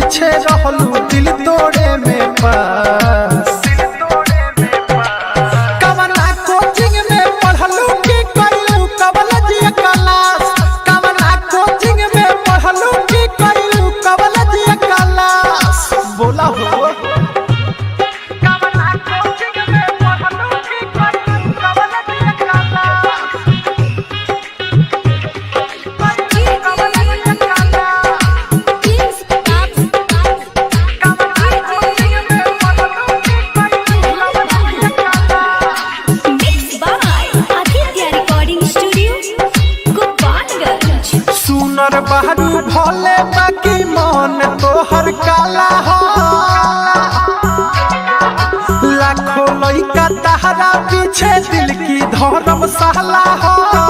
पीछे रहलू दिल तोड़े में पास। कवना कोचिंग में पढ़लू की कइलू कॉलेजिया क्लास। कवना कोचिंग में पढ़लू की कइलू कॉलेजिया क्लास। बोला हो बहरू भोले बाकी मन तोहर काला हो। लाखों लइका तहरा पीछे दिल की धर्मशाला हो।